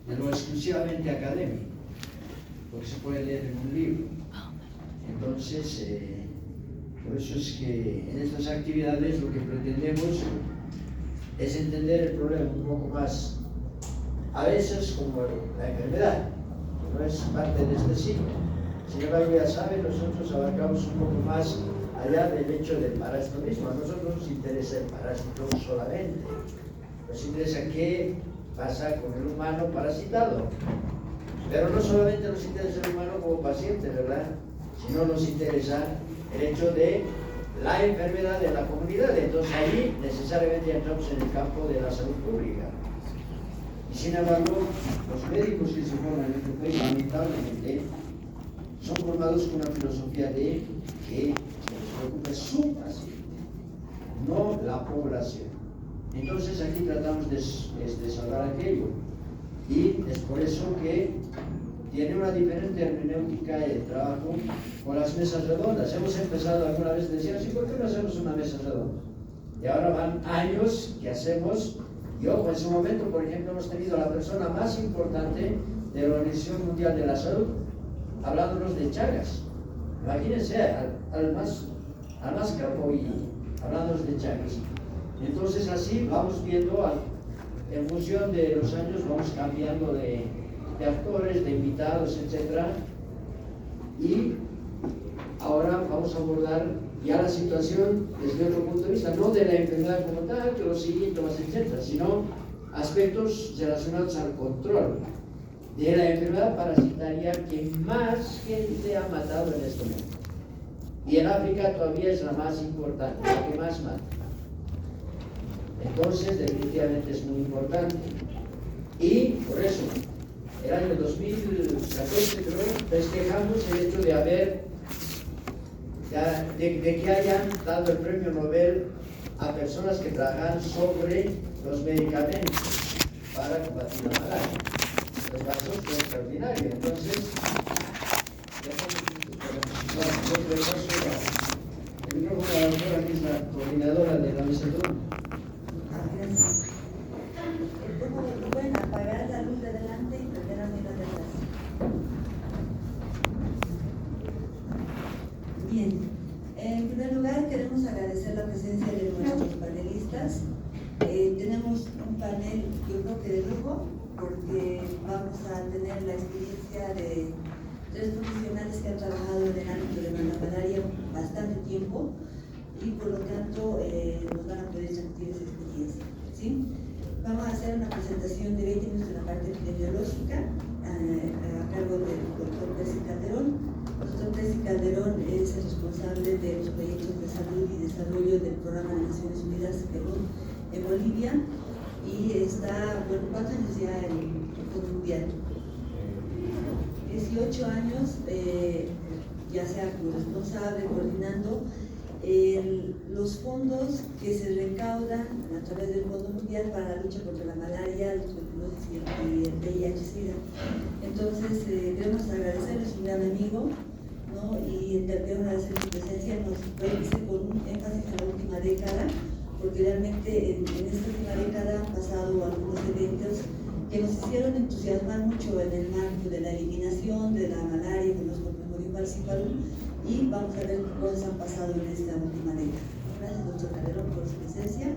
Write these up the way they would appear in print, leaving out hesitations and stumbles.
de lo exclusivamente académico, lo que se puede leer en un libro. Entonces, por eso es que en estas actividades lo que pretendemos es entender el problema un poco más, a veces como la enfermedad, que no es parte de este siglo. Sin embargo, ya saben, nosotros abarcamos un poco más allá del hecho del parásito mismo. A nosotros nos interesa el parásito solamente. Nos interesa qué pasa con el humano parasitado. Pero no solamente nos interesa el humano como paciente, ¿verdad? Sino nos interesa el hecho de la enfermedad de la comunidad. Entonces ahí necesariamente entramos en el campo de la salud pública. Y sin embargo, los médicos que se forman en este país, lamentablemente, son formados con una filosofía de que se les preocupe su paciente, no la población. Entonces aquí tratamos de salvar aquello. Y es por eso que tiene una diferente hermenéutica de trabajo con las mesas redondas. Hemos empezado alguna vez, decían, sí, ¿por qué no hacemos una mesa redonda? Y ahora van años que hacemos, y ojo, en su momento, por ejemplo, hemos tenido a la persona más importante de la Organización Mundial de la Salud, hablándonos de Chagas. Imagínense, al más capo y hablándonos de Chagas. Entonces así vamos viendo, en función de los años, vamos cambiando de actores, de invitados, etc. Y ahora vamos a abordar ya la situación desde otro punto de vista, no de la enfermedad como tal, que los síntomas, etc., sino aspectos relacionados al control de la enfermedad parasitaria que más gente ha matado en este momento. Y en África todavía es la más importante, la que más mata. Entonces, definitivamente es muy importante. Y por eso, el año 2014, creo, festejamos el hecho de de que hayan dado el premio Nobel a personas que trabajan sobre los medicamentos para combatir la malaria. Los vasos fue extraordinario. Entonces, el micrófono de la doctora, que es la coordinadora de la mesa de Pueden apagar la luz de delante y prender la luz de atrás. Bien, en primer lugar queremos agradecer la presencia de nuestros panelistas. Tenemos un panel, yo creo que de lujo, porque vamos a tener la experiencia de 3 profesionales que han trabajado en el ámbito de la malaria bastante tiempo y por lo tanto nos van a poder transmitir esa experiencia, ¿sí? Vamos a hacer una presentación de 20 minutos de la parte epidemiológica a cargo del doctor Percy Calderón. El doctor Percy Calderón es el responsable de los proyectos de salud y desarrollo del Programa de Naciones Unidas en Bolivia y está, bueno, ¿cuántos años ya en Mundial? 18 años, ya sea como responsable, coordinando los fondos que se recaudan a través del Fondo Mundial para la lucha contra la malaria, la tuberculosis y el VIH-Sida. Entonces, queremos agradecerles, un gran amigo, ¿no? Y queremos agradecer su presencia. Nos hice con un énfasis en la última década, porque realmente en esta última década han pasado algunos eventos que nos hicieron entusiasmar mucho en el marco de la eliminación de la malaria que nos conmemoró Falciparum, y vamos a ver qué cosas han pasado en esta última década. Gracias, doctor Calderón, por su presencia.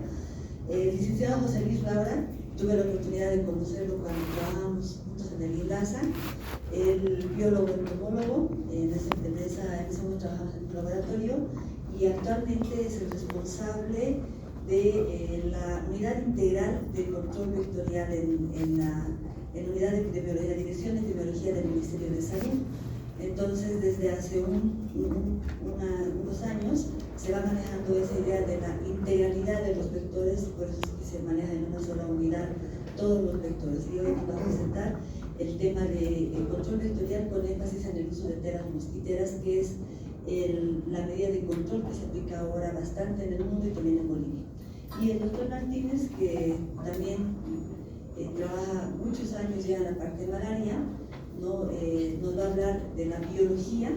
El licenciado José Luis Laura, tuve la oportunidad de conocerlo cuando trabajamos juntos en el INDASA, el biólogo entomólogo, en ese momento trabajamos en un laboratorio, y actualmente es el responsable de la unidad integral de control vectorial en la unidad de epidemiología, la Dirección de Epidemiología del Ministerio de Salud. Entonces, desde hace unos años se va manejando esa idea de la integralidad de los vectores, por eso es que se maneja en una sola unidad todos los vectores. Y hoy vamos a presentar el tema de control vectorial con énfasis en el uso de teras mosquiteras, que es la medida de control que se aplica ahora bastante en el mundo y también en Bolivia. Y el doctor Martínez, que también trabaja muchos años ya en la parte de malaria, ¿no? Nos va a hablar de la biología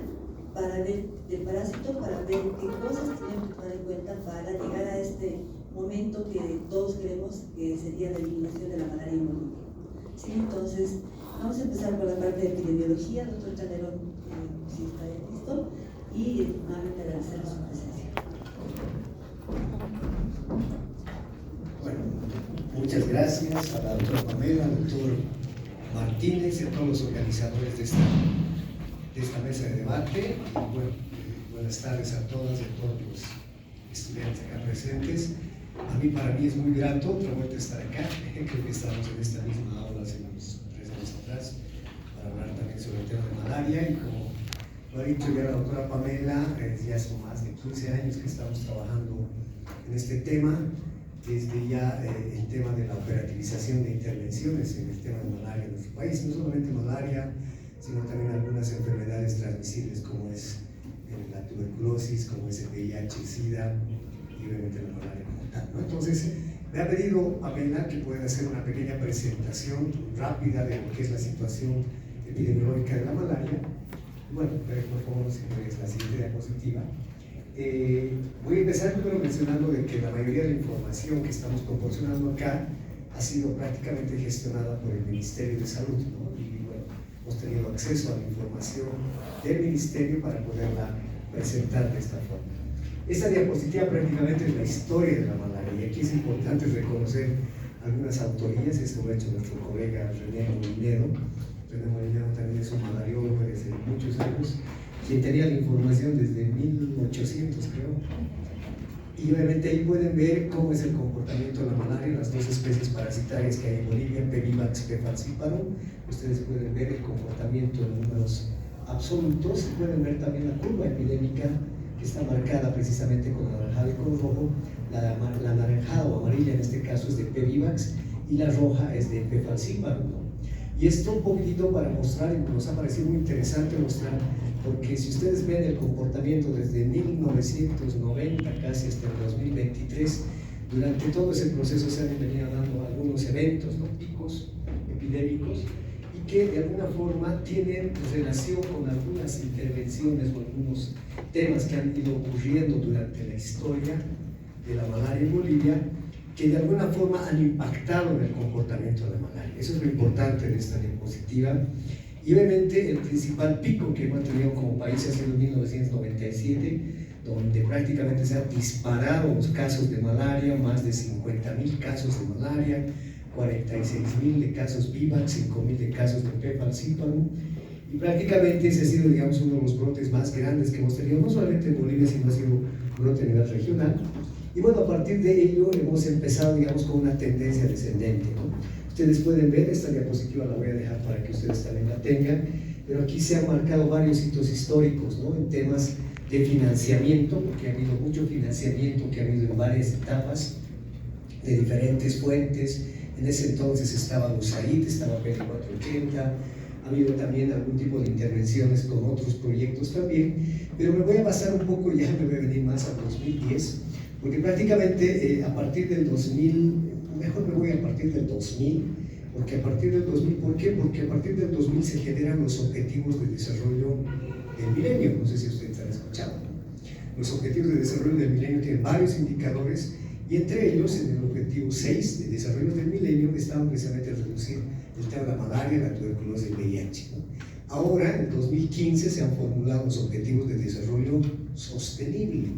para ver del parásito, para ver qué cosas tenemos que tomar en cuenta para llegar a este momento que todos queremos, que sería la eliminación de la malaria en Bolivia. Sí, entonces vamos a empezar por la parte de epidemiología. Doctor Calderón, si está listo, y nuevamente agradecer su presencia. Bueno, muchas gracias a la doctora Pamela, al doctor Martínez y a todos los organizadores de esta mesa de debate. Y bueno, buenas tardes a todas y a todos los estudiantes acá presentes. Para mí es muy grato otra vuelta estar acá. Creo que estamos en esta misma aula hace unos 3 años atrás para hablar también sobre el tema de malaria, y como lo ha dicho ya la doctora Pamela, ya son más de 15 años que estamos trabajando en este tema, desde ya el tema de la operativización de intervenciones en el tema de malaria en nuestro país, no solamente malaria, sino también algunas enfermedades transmisibles como es la tuberculosis, como es el VIH, SIDA y obviamente la malaria como tal, ¿no? Entonces, me ha pedido Pamela que pueda hacer una pequeña presentación rápida de lo que es la situación epidemiológica de la malaria. Bueno, por favor, si puedes la siguiente diapositiva. Voy a empezar primero mencionando de que la mayoría de la información que estamos proporcionando acá ha sido prácticamente gestionada por el Ministerio de Salud, ¿no? Y bueno, hemos tenido acceso a la información del Ministerio para poderla presentar de esta forma. Esta diapositiva prácticamente es la historia de la malaria, y aquí es importante reconocer algunas autorías. Esto lo ha hecho nuestro colega René Molinero. René Molinero también es un malariólogo desde muchos años, quien tenía la información desde 1800, creo. Y obviamente ahí pueden ver cómo es el comportamiento de la malaria, las 2 especies parasitarias que hay en Bolivia, P. vivax, P. falciparum. Ustedes pueden ver el comportamiento en números absolutos, y pueden ver también la curva epidémica, que está marcada precisamente con anaranjado y con rojo. La anaranjada o amarilla en este caso es de P. vivax y la roja es de P. falciparum, ¿no? Y esto un poquitito para mostrar, y nos ha parecido muy interesante mostrar, porque si ustedes ven el comportamiento desde 1990 casi hasta el 2023, durante todo ese proceso se han venido dando algunos eventos, ¿no? Picos epidémicos, y que de alguna forma tienen relación con algunas intervenciones o algunos temas que han ido ocurriendo durante la historia de la malaria en Bolivia, que de alguna forma han impactado en el comportamiento de la malaria. Eso es lo importante de esta diapositiva. Y obviamente el principal pico que hemos tenido como país ha sido en 1997, donde prácticamente se han disparado los casos de malaria, más de 50.000 casos de malaria, 46.000 de casos VIVAX, 5.000 de casos de P. falciparum, y prácticamente ese ha sido, digamos, uno de los brotes más grandes que hemos tenido, no solamente en Bolivia, sino ha sido un brote a nivel regional. Y bueno, a partir de ello hemos empezado, digamos, con una tendencia descendente, ¿no? Ustedes pueden ver, esta diapositiva la voy a dejar para que ustedes también la tengan, pero aquí se han marcado varios hitos históricos, ¿no? En temas de financiamiento, porque ha habido mucho financiamiento que ha habido en varias etapas de diferentes fuentes. En ese entonces estaba USAID, estaba PL 480, ha habido también algún tipo de intervenciones con otros proyectos también, pero me voy a basar un poco, ya me voy a venir más al 2010, porque prácticamente a partir del 2000, mejor me voy a partir del 2000, porque a partir del 2000, ¿por qué? Porque a partir del 2000 se generan los objetivos de desarrollo del milenio, no sé si ustedes han escuchado. Los objetivos de desarrollo del milenio tienen varios indicadores, y entre ellos, en el objetivo 6 de desarrollo del milenio, estaban precisamente reducir el tema de la malaria, la tuberculosis y el VIH, ¿no? Ahora, en 2015, se han formulado los objetivos de desarrollo sostenible.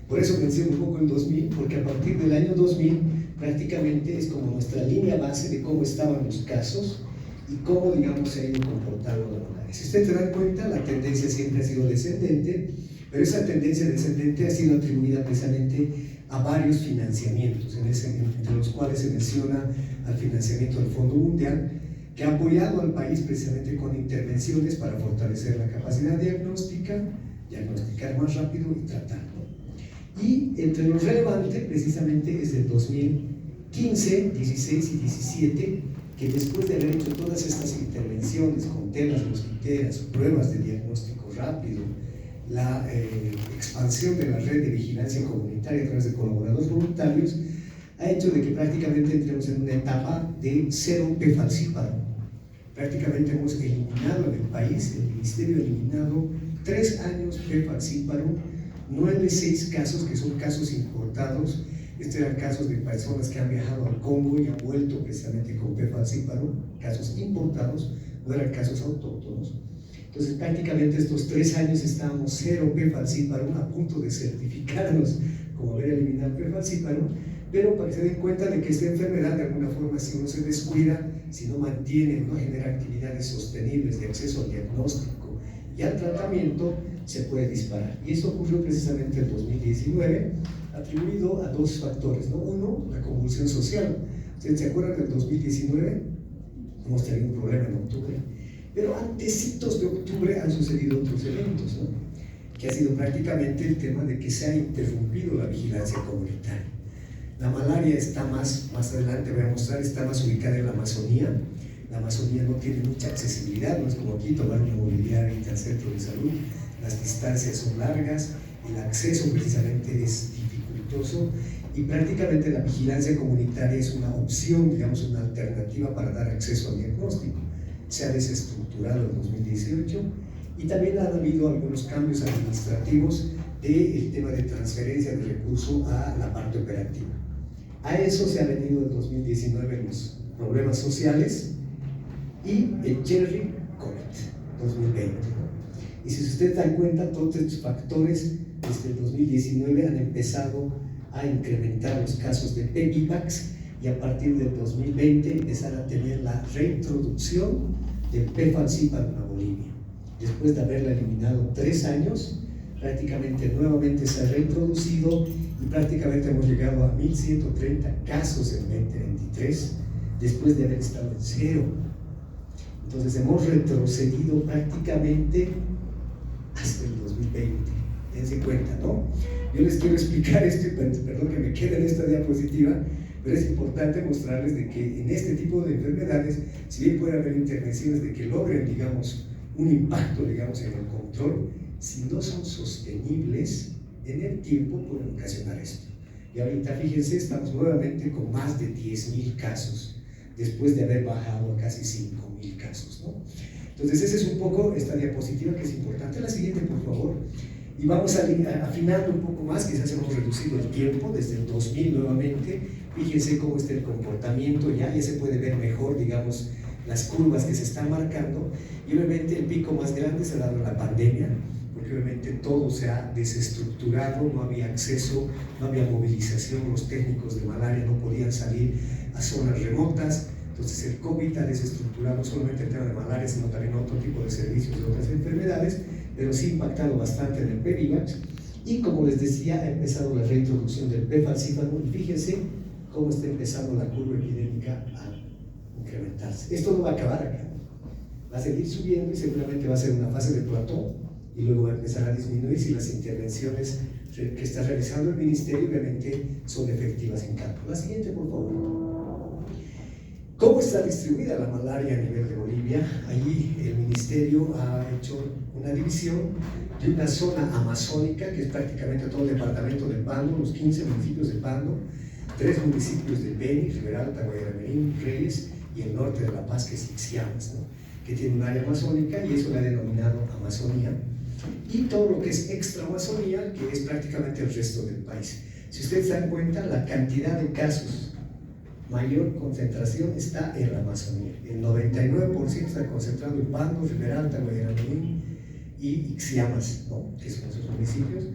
Por eso menciono un poco el 2000, porque a partir del año 2000 prácticamente es como nuestra línea base de cómo estaban los casos y cómo, digamos, se ha ido comportando la malaria. Si ustedes se dan cuenta, la tendencia siempre ha sido descendente, pero esa tendencia descendente ha sido atribuida precisamente a varios financiamientos, entre los cuales se menciona al financiamiento del Fondo Mundial, que ha apoyado al país precisamente con intervenciones para fortalecer la capacidad diagnóstica, diagnosticar más rápido y tratar, ¿no? Y entre lo relevante precisamente es el 2015, 16 y 17, que después de haber hecho todas estas intervenciones con telas mosquiteras, pruebas de diagnóstico rápido, la expansión de la red de vigilancia comunitaria a través de colaboradores voluntarios, ha hecho de que prácticamente entremos en una etapa de 0 P. falciparum. Prácticamente hemos eliminado en el país, el Ministerio ha eliminado 3 años P. falciparum, 6 casos que son casos importados, Estos eran casos de personas que han viajado al Congo y han vuelto precisamente con P. falciparum, casos importados, no eran casos autóctonos. Entonces prácticamente estos 3 años estábamos 0 P. falciparum, a punto de certificarnos como haber eliminado P. falciparum, pero para que se den cuenta de que esta enfermedad de alguna forma, si uno se descuida, si no mantiene, no genera actividades sostenibles de acceso al diagnóstico y al tratamiento, se puede disparar. Y eso ocurrió precisamente en 2019, atribuido a 2 factores, ¿no? Uno, la convulsión social. ¿Ustedes se acuerdan del 2019? Hemos tenido un problema en octubre, pero antecitos de octubre han sucedido otros eventos, ¿no? Que ha sido prácticamente el tema de que se ha interrumpido la vigilancia comunitaria. La malaria está más adelante voy a mostrar, está más ubicada en la Amazonía. La Amazonía no tiene mucha accesibilidad, no es como aquí tomar una movilidad y al centro de salud. Las distancias son largas, el acceso precisamente es dificultoso y prácticamente la vigilancia comunitaria es una opción, digamos, una alternativa para dar acceso al diagnóstico. Se ha desestructurado en 2018 y también han habido algunos cambios administrativos del tema de transferencia de recursos a la parte operativa. A eso se ha venido en 2019 los problemas sociales y el Cherry COVID 2020. Y si ustedes dan cuenta, todos estos factores desde el 2019 han empezado a incrementar los casos de PEVIVAX y a partir del 2020 empezar a tener la reintroducción del P. falciparum a Bolivia. Después de haberla eliminado 3 años, prácticamente nuevamente se ha reintroducido y prácticamente hemos llegado a 1.130 casos en 2023 después de haber estado en 0. Entonces hemos retrocedido prácticamente hasta el 2020. Dense cuenta, ¿no? Yo les quiero explicar esto, perdón que me quede en esta diapositiva, pero es importante mostrarles de que en este tipo de enfermedades, si bien puede haber intervenciones de que logren, digamos, un impacto, digamos, en el control, si no son sostenibles en el tiempo, pueden ocasionar esto. Y ahorita, fíjense, estamos nuevamente con más de 10.000 casos, después de haber bajado a casi 5.000 casos, ¿no? Entonces, esa es un poco esta diapositiva que es importante. La siguiente, por favor. Y vamos afinando un poco más, quizás hemos reducido el tiempo desde el 2000 nuevamente. Fíjense cómo está el comportamiento, ya se puede ver mejor, digamos, las curvas que se están marcando. Y obviamente el pico más grande se ha dado en la pandemia, porque obviamente todo se ha desestructurado, no había acceso, no había movilización, los técnicos de malaria no podían salir a zonas remotas. Entonces el COVID ha desestructurado no solamente el tema de malaria, sino también otro tipo de servicios de otras enfermedades, pero sí ha impactado bastante en el PEVIVAX. Y como les decía, ha empezado la reintroducción del P. falciparum y fíjense cómo está empezando la curva epidémica a incrementarse. Esto no va a acabar acá, va a seguir subiendo y seguramente va a ser una fase de plató y luego va a empezar a disminuir si las intervenciones que está realizando el ministerio obviamente son efectivas en campo. La siguiente, por favor. ¿Cómo está distribuida la malaria a nivel de Bolivia? Allí el ministerio ha hecho una división de una zona amazónica, que es prácticamente todo el departamento de Pando, los 15 municipios de Pando, 3 municipios de Beni, Riberalta, Guayaramerín, Reyes, y el norte de La Paz, que es Ixiamas, ¿no? Que tiene un área amazónica y eso la ha denominado Amazonía. Y todo lo que es extra Amazonía, que es prácticamente el resto del país. Si ustedes se dan cuenta, la cantidad de casos, mayor concentración está en la Amazonía. El 99% está concentrado en Pando, Riberalta, Guayaramerín y Ixiamas, ¿no? Que son esos municipios.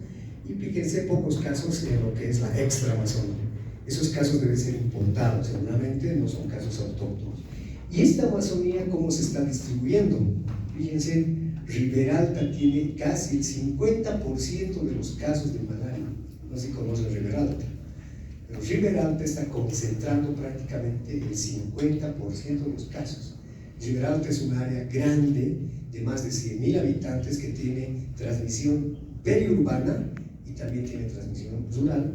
Y fíjense, pocos casos en lo que es la extra Amazonía. Esos casos deben ser importados, seguramente no son casos autóctonos. ¿Y esta Amazonía cómo se está distribuyendo? Fíjense, Riberalta tiene casi el 50% de los casos de malaria. No sé si conocen Riberalta. Pero Riberalta está concentrando prácticamente el 50% de los casos. Riberalta es un área grande de más de 100.000 habitantes que tiene transmisión periurbana y también tiene transmisión rural.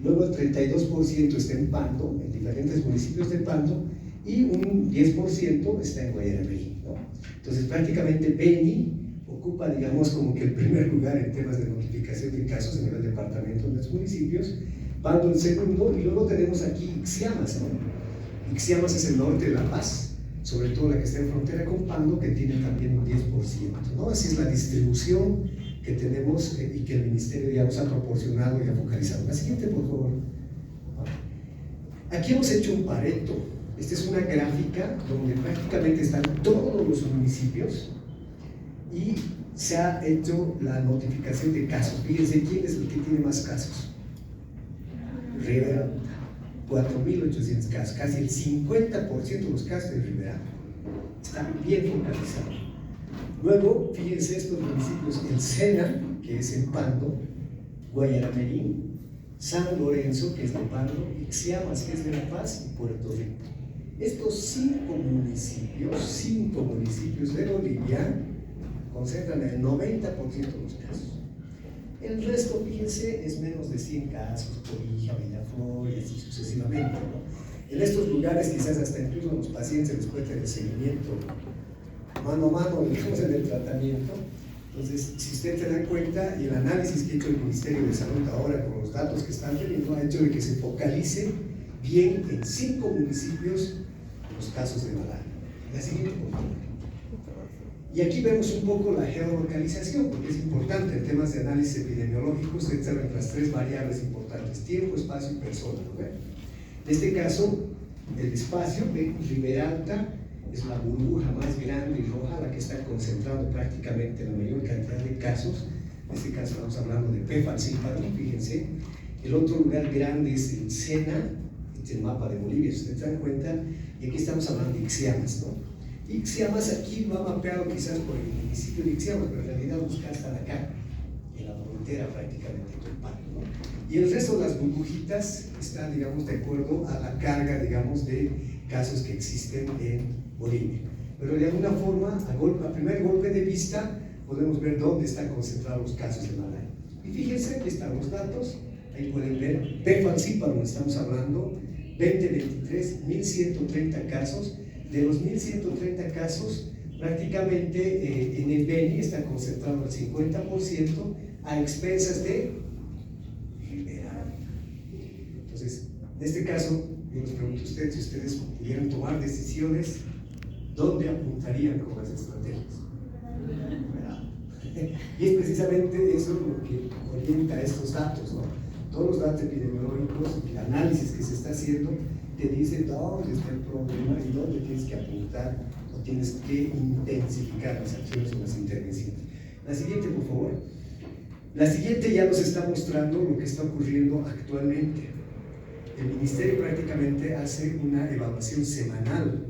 Luego el 32% está en Pando, en diferentes municipios de Pando, y un 10% está en Guayaramerín, ¿no? Entonces prácticamente Beni ocupa, digamos, como que el primer lugar en temas de notificación de casos a nivel departamento de los municipios, Pando el segundo, y luego tenemos aquí Ixiamas, ¿no? Ixiamas es el norte de La Paz, sobre todo la que está en frontera con Pando, que tiene también un 10%, ¿no? Así es la distribución que tenemos y que el ministerio ya nos ha proporcionado y ha focalizado. La siguiente, por favor. Aquí hemos hecho un Pareto. Esta es una gráfica donde prácticamente están todos los municipios y se ha hecho la notificación de casos. Fíjense quién es el que tiene más casos. Rivera, 4.800 casos, casi el 50% de los casos de Rivera están bien focalizados. Luego, fíjense estos municipios: el Sena, que es en Pando, Guayaramerín, San Lorenzo, que es de Pando, Ixmiamas, que es de La Paz, y Puerto Rico. Estos 5 municipios de Bolivia concentran el 90% de los casos. El resto, fíjense, es menos de 100 casos, Torija, Villaflor y así sucesivamente, ¿no? En estos lugares quizás hasta incluso a los pacientes les puede tener seguimiento mano a mano, digamos, en el tratamiento. Entonces, si usted se da cuenta, y el análisis que ha hecho el Ministerio de Salud ahora con los datos que están teniendo ha hecho de que se focalice bien en 5 municipios los casos de malaria. La siguiente, por favor. Y aquí vemos un poco la geolocalización, porque es importante en temas de análisis epidemiológicos. Ustedes saben las 3 variables importantes: tiempo, espacio y persona, ¿no? En este caso, el espacio de Ribera Alta es la burbuja más grande y roja, la que está concentrando prácticamente la mayor cantidad de casos. En este caso estamos hablando de P. falciparum, fíjense. El otro lugar grande es el Sena, este es el mapa de Bolivia, si ustedes se dan cuenta, y aquí estamos hablando de Ixmiamas, ¿no? Ixmiamas aquí lo ha mapeado quizás por el municipio de Ixmiamas, pero en realidad busca hasta acá, en la frontera prácticamente con Pando, ¿no? Y el resto de las burbujitas están, digamos, de acuerdo a la carga, digamos, de casos que existen en Bolivia. Pero de alguna forma, a primer golpe de vista, podemos ver dónde están concentrados los casos de malaria. Y fíjense, aquí están los datos, ahí pueden ver, P. falciparum, estamos hablando, 2023, 1.130 casos. De los 1.130 casos, prácticamente en el Beni está concentrado el 50% a expensas de Rivera. Entonces, en este caso, yo les pregunto a ustedes, si ustedes pudieran tomar decisiones, ¿dónde apuntarían con las estrategias? Y es precisamente eso lo que orienta estos datos, ¿no? Todos los datos epidemiológicos, el análisis que se está haciendo, te dice dónde está el problema y dónde tienes que apuntar o tienes que intensificar las acciones o las intervenciones. La siguiente, por favor. La siguiente ya nos está mostrando lo que está ocurriendo actualmente. El Ministerio prácticamente hace una evaluación semanal,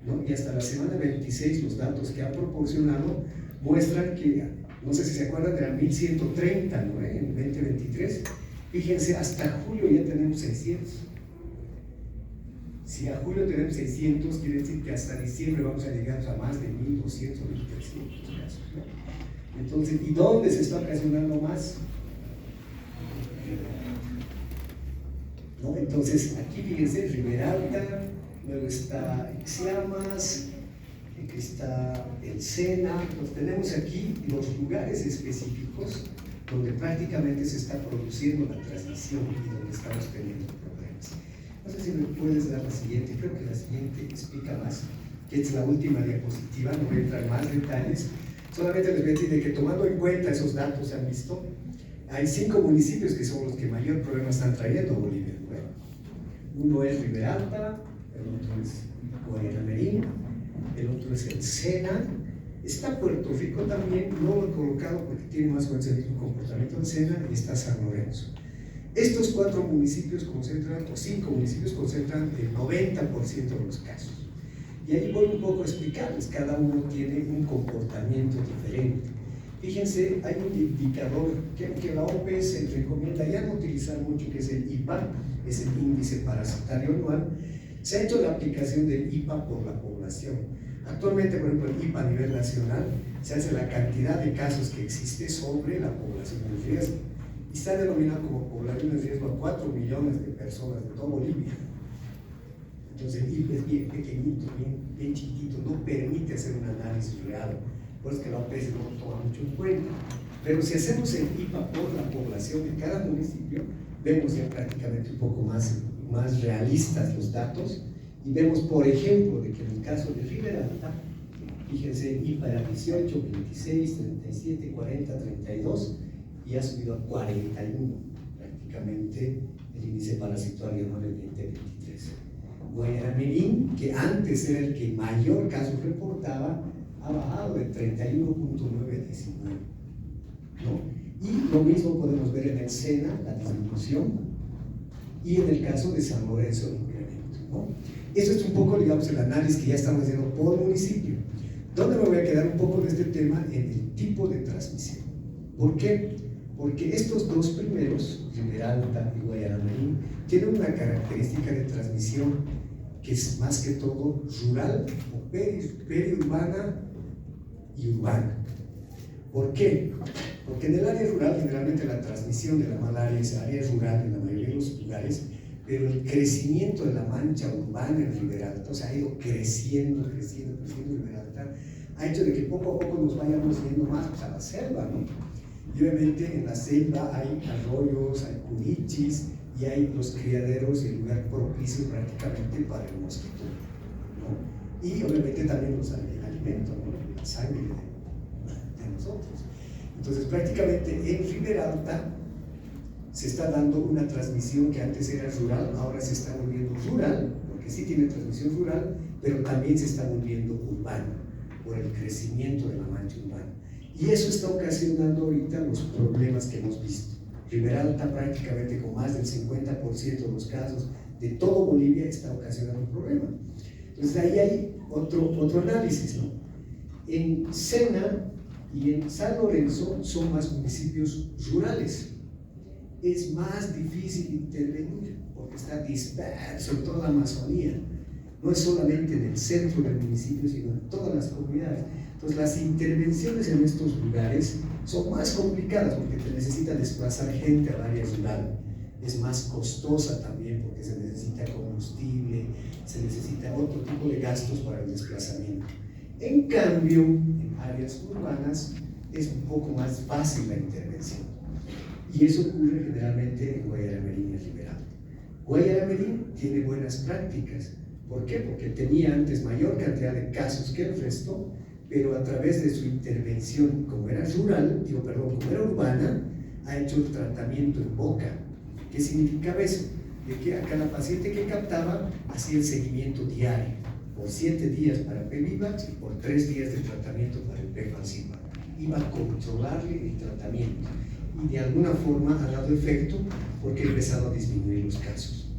¿no? Y hasta la semana 26 los datos que ha proporcionado muestran que, no sé si se acuerdan, eran 1.130, ¿no? En 2023. Fíjense, hasta julio ya tenemos 600. Si a julio tenemos 600, quiere decir que hasta diciembre vamos a llegar a más de 1.200 o 1.300 casos, ¿no? Entonces, ¿y dónde se está ocasionando más? ¿No? Entonces, aquí fíjense, Ribera Alta, luego está Ixmiamas, aquí está el Sena. Pues tenemos aquí los lugares específicos donde prácticamente se está produciendo la transmisión y donde estamos teniendo problemas. No sé si me puedes dar la siguiente, creo que la siguiente explica más, que es la última diapositiva, no voy a entrar en más detalles, solamente les voy a decir de que tomando en cuenta esos datos, se han visto, hay 5 municipios que son los que mayor problema están trayendo a Bolivia. Bueno, uno es Ribera Alta, el otro es Guayaramerín, el otro es el Sena, está Puerto Rico también, no lo he colocado porque tiene más o menos el mismo comportamiento del Sena, y está San Lorenzo. Estos 4 municipios concentran, o 5 municipios concentran el 90% de los casos. Y ahí voy un poco a explicarles, cada uno tiene un comportamiento diferente. Fíjense, hay un indicador que la OPS recomienda ya no utilizar mucho, que es el IPA, es el índice parasitario anual. Se ha hecho la aplicación del IPA por la población. Actualmente, por ejemplo, el IPA a nivel nacional se hace la cantidad de casos que existe sobre la población en riesgo. Y está denominado como población en riesgo a 4 millones de personas de toda Bolivia. Entonces el IPA es bien pequeñito, bien chiquitito, no permite hacer un análisis real. Por eso que la OPS no lo toma mucho en cuenta. Pero si hacemos el IPA por la población de cada municipio, vemos ya prácticamente un poco más realistas los datos, y vemos, por ejemplo, de que en el caso de Ribera Alta, fíjense, el IPA era 18, 26, 37, 40, 32, y ha subido a 41 prácticamente el índice parasituario anual del 2023. Guayaramerín, que antes era el que mayor casos reportaba, ha bajado de 31.9 a 19, ¿no? Y lo mismo podemos ver en el SENA, la disminución, y en el caso de San Lorenzo, el incremento, ¿no? Eso es un poco, digamos, el análisis que ya estamos haciendo por municipio. ¿Dónde me voy a quedar un poco de este tema? En el tipo de transmisión. ¿Por qué? Porque estos dos primeros, Riberalta y Guayaramerín, tienen una característica de transmisión que es más que todo rural o periurbana y urbana. ¿Por qué? Porque en el área rural generalmente la transmisión de la malaria es área rural en la mayoría de los lugares, pero el crecimiento de la mancha urbana en Riberalta, o sea, ha ido creciendo Riberalta, ha hecho de que poco a poco nos vayamos yendo más a la selva, ¿no? Y obviamente en la selva hay arroyos, hay cunichis y hay los criaderos y el lugar propicio prácticamente para el mosquito, ¿no? Y obviamente también los alimentos, ¿no? La sangre de nosotros. Entonces prácticamente en Riberalta se está dando una transmisión que antes era rural, ahora se está volviendo rural, porque sí tiene transmisión rural, pero también se está volviendo urbana por el crecimiento de la mancha urbana. Y eso está ocasionando ahorita los problemas que hemos visto. Riberalta prácticamente con más del 50% de los casos de todo Bolivia está ocasionando un problema. Entonces ahí hay otro análisis, ¿no? En Sena y en San Lorenzo son más municipios rurales. Es más difícil intervenir porque está disperso en toda la Amazonía. No es solamente en el centro del municipio, sino en todas las comunidades. Entonces las intervenciones en estos lugares son más complicadas porque se necesita desplazar gente al área rural. Es más costosa también porque se necesita combustible, se necesita otro tipo de gastos para el desplazamiento. En cambio, en áreas urbanas es un poco más fácil la intervención. Y eso ocurre generalmente en Guayaramerín y Riberalta. Guayaramerín tiene buenas prácticas. ¿Por qué? Porque tenía antes mayor cantidad de casos que el resto, pero a través de su intervención, como era como era urbana, ha hecho el tratamiento en boca. ¿Qué significaba eso? De que a cada paciente que captaba hacía el seguimiento diario, por 7 días para P-Vivax y por 3 días de tratamiento para el P-Falcipa. Iba a controlarle el tratamiento y de alguna forma ha dado efecto porque ha empezado a disminuir los casos.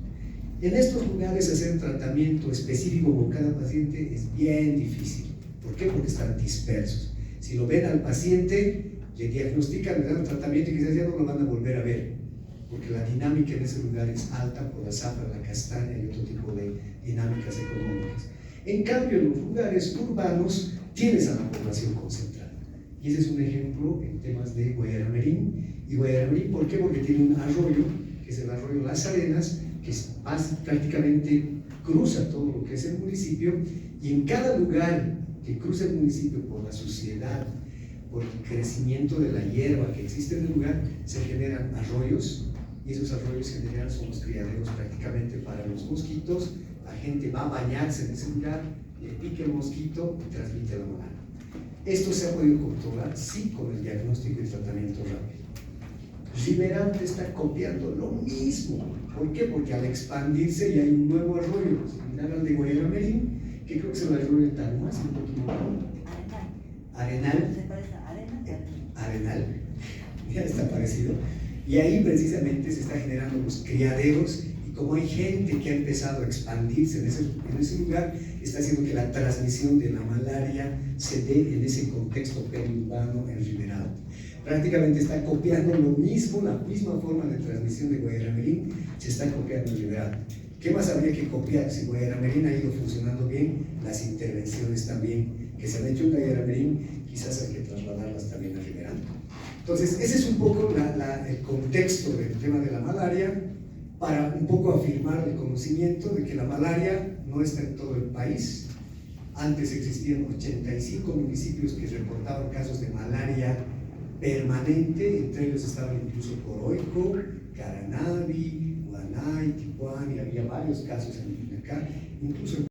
En estos lugares hacer tratamiento específico con cada paciente es bien difícil. ¿Por qué? Porque están dispersos. Si lo ven al paciente, le diagnostican, le dan el tratamiento y quizás ya no lo van a volver a ver, porque la dinámica en ese lugar es alta por la zafra, la castaña y otro tipo de dinámicas económicas. En cambio, en los lugares urbanos tienes a la población concentrada. Y ese es un ejemplo en temas de Guayaramerín. Y Guayaramerín, ¿por qué? Porque tiene un arroyo, que es el arroyo Las Arenas, que prácticamente cruza todo lo que es el municipio, y en cada lugar que cruza el municipio por la suciedad, por el crecimiento de la hierba que existe en el lugar, se generan arroyos, y esos arroyos en general son los criaderos prácticamente para los mosquitos. La gente va a bañarse en ese lugar, le pica el mosquito y transmite la malaria. Esto se ha podido controlar, sí, con el diagnóstico y tratamiento rápido. Riberalta está copiando lo mismo. ¿Por qué? Porque al expandirse ya hay un nuevo arroyo, similar al de Guayaramerín, que creo que es el arroyo de Tarma, si no me equivoco. Arenal. Arenal. Ya está parecido. Y ahí precisamente se están generando los criaderos, y como hay gente que ha empezado a expandirse en ese lugar, está haciendo que la transmisión de la malaria se dé en ese contexto periurbano en Riberalta. Prácticamente está copiando lo mismo, la misma forma de transmisión de Guayaramerín se está copiando en Riberalta. ¿Qué más habría que copiar? Si Guayaramerín ha ido funcionando bien, las intervenciones también que se han hecho en Guayaramerín, quizás hay que trasladarlas también a Riberalta. Entonces, ese es un poco el contexto del tema de la malaria, para un poco afirmar el conocimiento de que la malaria no está en todo el país. Antes existían 85 municipios que reportaban casos de malaria permanente, entre ellos estaban incluso Coroico, Caranavi, Guanay, Tijuana, y había varios casos en acá, incluso